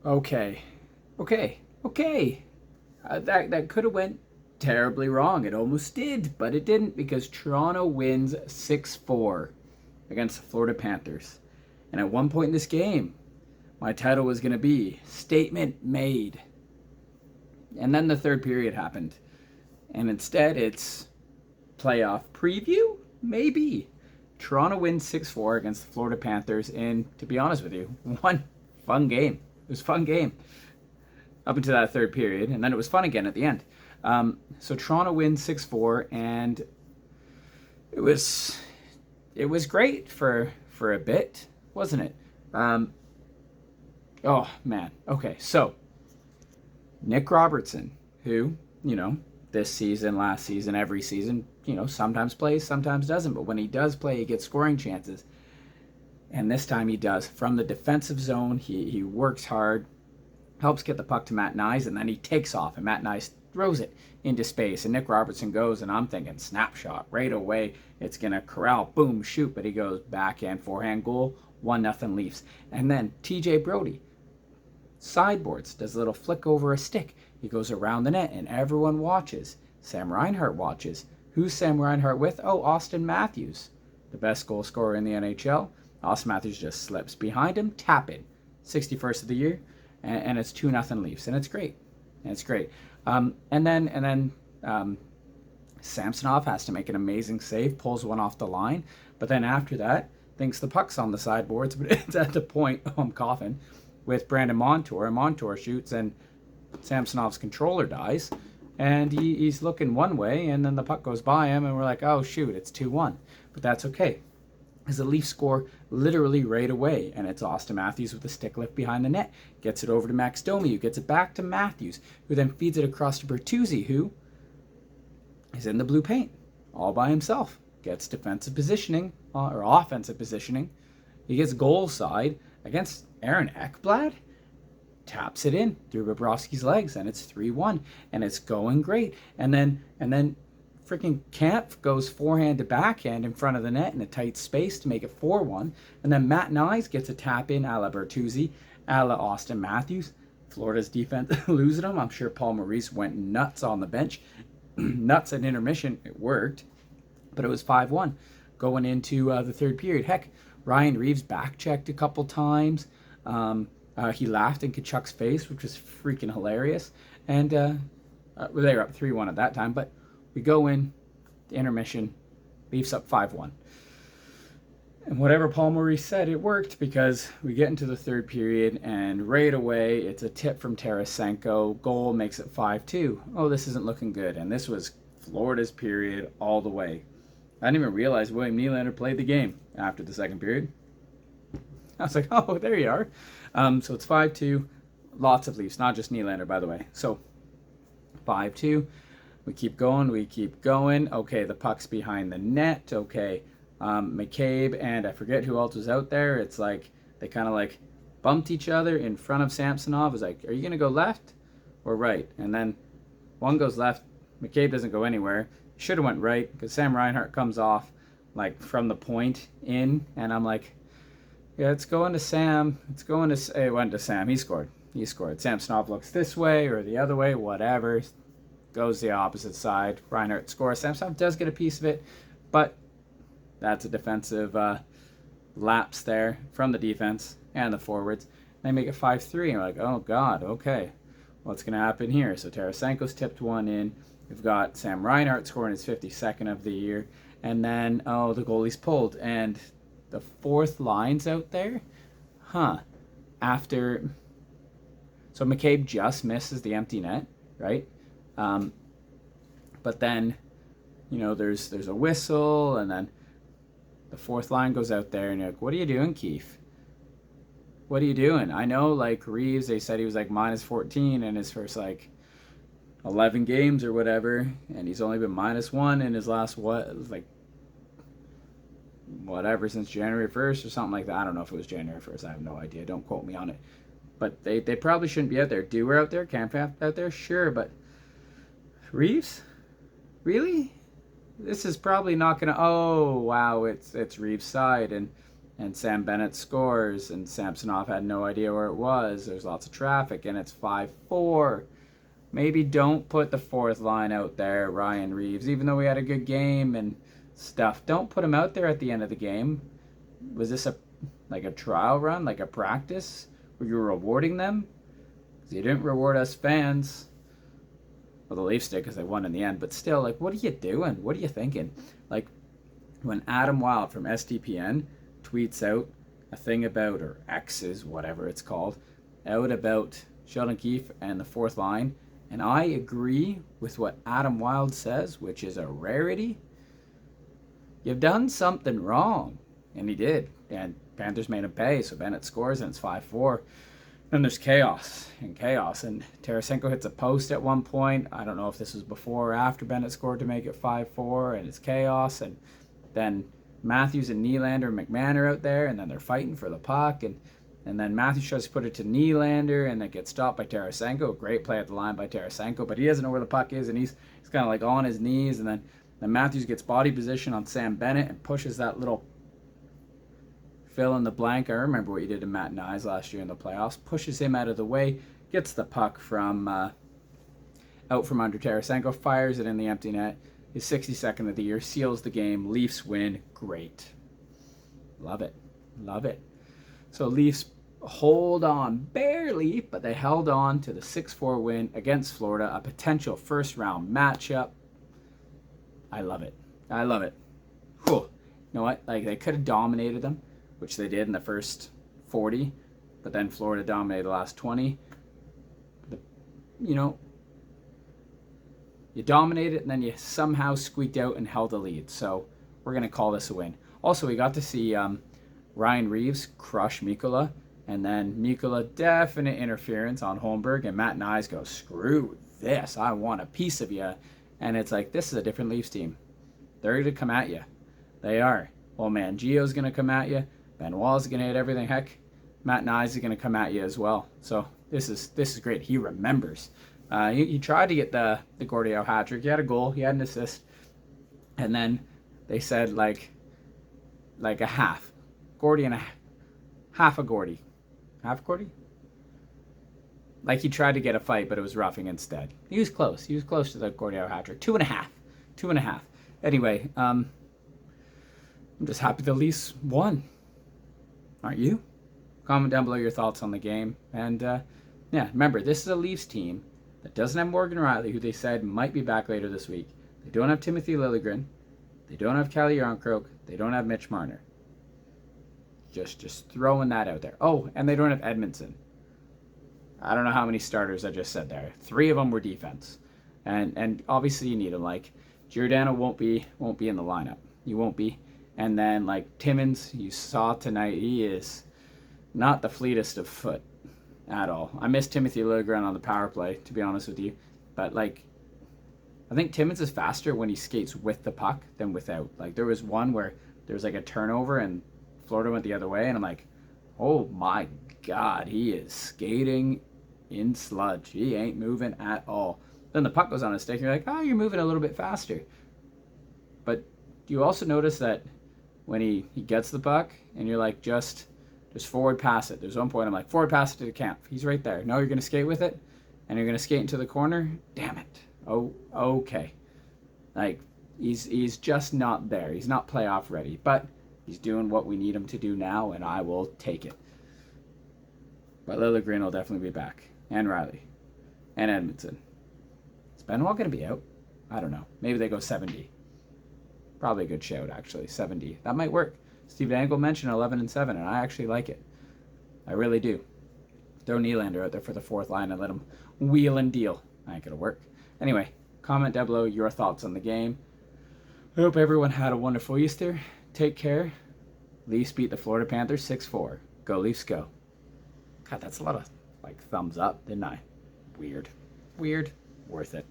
Okay, okay. That could have went terribly wrong. It almost did, but it didn't because Toronto wins 6-4 against the Florida Panthers. And at one point in this game, my title was going to be Statement Made. And then the third period happened. And instead, it's Playoff Preview? Maybe. Toronto wins 6-4 against the Florida Panthers in, to be honest with you, one fun game. It was a fun game up until that third period, and then it was fun again at the end. So Toronto wins 6-4, and it was great for a bit, wasn't it? Oh man. Okay, so Nick Robertson, who this season, last season, every season, sometimes plays, sometimes doesn't, but when he does play, he gets scoring chances. And this time he does. From the defensive zone, he works hard, helps get the puck to Matt Nyes, and then he takes off, and Matt Nyes throws it into space, and Nick Robertson goes, and I'm thinking snapshot right away. It's going to corral, boom, shoot, but he goes backhand, forehand goal, 1-0 Leafs. And then TJ Brody sideboards, does a little flick over a stick. He goes around the net, and everyone watches. Sam Reinhart watches. Who's Sam Reinhart with? Oh, Auston Matthews, the best goal scorer in the NHL. Auston Matthews just slips behind him, tap in. 61st of the year, and it's 2-0 Leafs, and it's great. And then Samsonov has to make an amazing save, pulls one off the line, but then after that, thinks the puck's on the sideboards, but it's at the point, I'm coughing, with Brandon Montour, and Montour shoots, and Samsonov's controller dies, and he's looking one way, and then the puck goes by him, and we're like, oh shoot, it's 2-1. But that's okay, because the Leafs score literally right away, and it's Auston Matthews with a stick lift behind the net, gets it over to Max Domi, who gets it back to Matthews, who then feeds it across to Bertuzzi, who is in the blue paint, all by himself, gets defensive positioning, or offensive positioning, he gets goal side against Aaron Ekblad, taps it in through Bobrovsky's legs, and it's 3-1, and it's going great. And then freaking Kampf goes forehand to backhand in front of the net in a tight space to make it 4-1. And then Matt Nyes gets a tap in a la Bertuzzi, a la Auston Matthews. Florida's defense losing him. I'm sure Paul Maurice went nuts on the bench. Nuts at intermission. It worked. But it was 5-1 going into the third period. Heck, Ryan Reeves back-checked a couple times. He laughed in Kachuk's face, which was freaking hilarious. And they were up 3-1 at that time. But we go in, the intermission, Leafs up 5-1. And whatever Paul Maurice said, it worked, because we get into the third period, and right away, it's a tip from Tarasenko. Goal makes it 5-2. Oh, this isn't looking good. And this was Florida's period all the way. I didn't even realize William Nylander played the game after the second period. I was like, oh, there you are. So it's 5-2. Lots of Leafs, not just Nylander, by the way. So 5-2. We keep going. Okay, the puck's behind the net. Okay, McCabe and I forget who else was out there. It's like they kind of like bumped each other in front of Samsonov. It was like, are you going to go left or right? And then one goes left. McCabe doesn't go anywhere. Should have went right, because Sam Reinhart comes off like from the point in, and I'm like, yeah, it's going to Sam. It went to Sam. He scored. Samsonov looks this way or the other way, whatever. Goes the opposite side. Reinhart scores. Samsonov does get a piece of it, but that's a defensive lapse there from the defense and the forwards. They make it 5-3, and we're like, oh God, okay, what's going to happen here? So Tarasenko's tipped one in. We've got Sam Reinhart scoring his 52nd of the year, and then, oh, the goalie's pulled, and the fourth line's out there? After... So McCabe just misses the empty net, right? But then, there's a whistle, and then the fourth line goes out there, and you're like, what are you doing, Keefe? What are you doing? I know, like, Reeves, they said he was, like, minus 14 in his first, like, 11 games or whatever, and he's only been minus 1 in his last, whatever, since January 1st or something like that. I don't know if it was January 1st. I have no idea. Don't quote me on it. But they probably shouldn't be out there. Dewar out there, Kampf out there, sure, but Reeves? Really? This is probably not going to... Oh, wow, it's Reeves' side, and and Sam Bennett scores, and Samsonov had no idea where it was. There's lots of traffic, and it's 5-4. Maybe don't put the fourth line out there, Ryan Reaves, even though we had a good game and stuff. Don't put him out there at the end of the game. Was this a trial run, like a practice? Were you rewarding them? Because you didn't reward us fans. Well, the Leafs did because they won in the end. But still, like, what are you doing? What are you thinking? Like, when Adam Wilde from SDPN tweets out a thing about, or X's, whatever it's called, out about Sheldon Keefe and the fourth line, and I agree with what Adam Wilde says, which is a rarity, you've done something wrong. And he did. And Panthers made him pay, so Bennett scores, and it's 5-4. Then there's chaos. And Tarasenko hits a post at one point. I don't know if this was before or after Bennett scored to make it 5-4, and it's chaos. And then Matthews and Nylander and McMahon are out there, and then they're fighting for the puck. And then Matthews tries to put it to Nylander, and it gets stopped by Tarasenko. Great play at the line by Tarasenko, but he doesn't know where the puck is, and he's kind of like on his knees. And then Matthews gets body position on Sam Bennett and pushes that little fill in the blank. I remember what you did to Matt Nyes last year in the playoffs. Pushes him out of the way, gets the puck from out from under Tarasenko, fires it in the empty net. His 62nd of the year, seals the game. Leafs win. Great. Love it. Love it. So Leafs hold on barely, but they held on to the 6-4 win against Florida, a potential first-round matchup. I love it. I love it. Whew. You know what? Like, they could have dominated them, which they did in the first 40, but then Florida dominated the last 20. You dominated, and then you somehow squeaked out and held the lead. So we're going to call this a win. Also, we got to see Ryan Reaves crush Mikkola, and then Mikkola, definite interference on Holmberg, and Matt Nyes goes, screw this, I want a piece of you. And it's like, this is a different Leafs team. They're going to come at you. They are. Well, man, Gio's going to come at you. Ben Wall's going to hit everything. Heck, Matt Nyes is going to come at you as well. So this is great. He remembers. He tried to get the Gordie hat trick. He had a goal. He had an assist. And then they said like a half. Gordie and a half a Gordie. Half Gordie? Like he tried to get a fight, but it was roughing instead. He was close. He was close to the Gordie hat trick. 2.5. 2.5. Anyway, I'm just happy the Leafs won. Aren't you? Comment down below your thoughts on the game. And yeah, remember, this is a Leafs team that doesn't have Morgan Riley, who they said might be back later this week. They don't have Timothy Liljegren. They don't have Calle Jarnkrok. They don't have Mitch Marner. Just throwing that out there. Oh, and they don't have Edmondson. I don't know how many starters I just said there. 3 of them were defense. And obviously you need them. Like, Giordano won't be in the lineup. He won't be. And then, like, Timmins, you saw tonight, he is not the fleetest of foot at all. I miss Timothy Liljegren on the power play, to be honest with you. But, like, I think Timmins is faster when he skates with the puck than without. Like, there was one where there was, like, a turnover and Florida went the other way, and I'm like, oh, my God, he is skating in sludge. He ain't moving at all. Then the puck goes on his stick, and you're like, oh, you're moving a little bit faster. But do you also notice that when he gets the puck, and you're like, just forward pass it. There's one point I'm like, forward pass it to the camp. He's right there. No, you're going to skate with it, and you're going to skate into the corner? Damn it. Oh, okay. Like, he's just not there. He's not playoff ready, but he's doing what we need him to do now, and I will take it. But Liljegren will definitely be back, and Riley, and Edmondson. Is Benoit going to be out? I don't know. Maybe they go 70. Probably a good shout, actually. 70. That might work. Steve Dangle mentioned 11-7, and I actually like it. I really do. Throw Nylander out there for the fourth line and let him wheel and deal. That ain't going to work. Anyway, comment down below your thoughts on the game. I hope everyone had a wonderful Easter. Take care. Leafs beat the Florida Panthers 6-4. Go Leafs, go. God, that's a lot of, like, thumbs up, didn't I? Weird. Worth it.